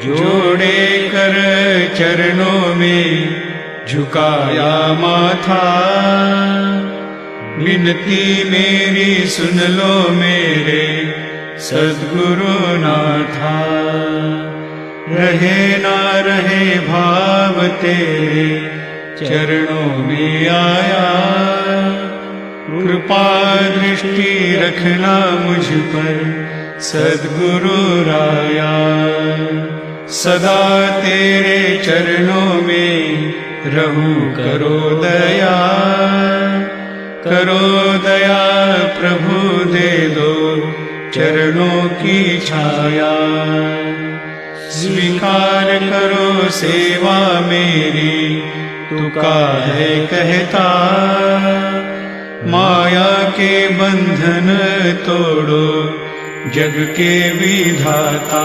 जोड़े कर चरणों में झुकाया माथा। विनती मेरी सुन लो मेरे सद्गुरु नाथा। रहे ना रहे भाव तेरे चरणों में आया। कृपा दृष्टि रखना मुझ पर सद्गुरु राया। सदा तेरे चरणों में रहूं करो दया। करो दया प्रभु दे दो चरणों की छाया। स्वीकार करो सेवा मेरी तू काहे कहता। माया के बंधन तोड़ो जग के विधाता।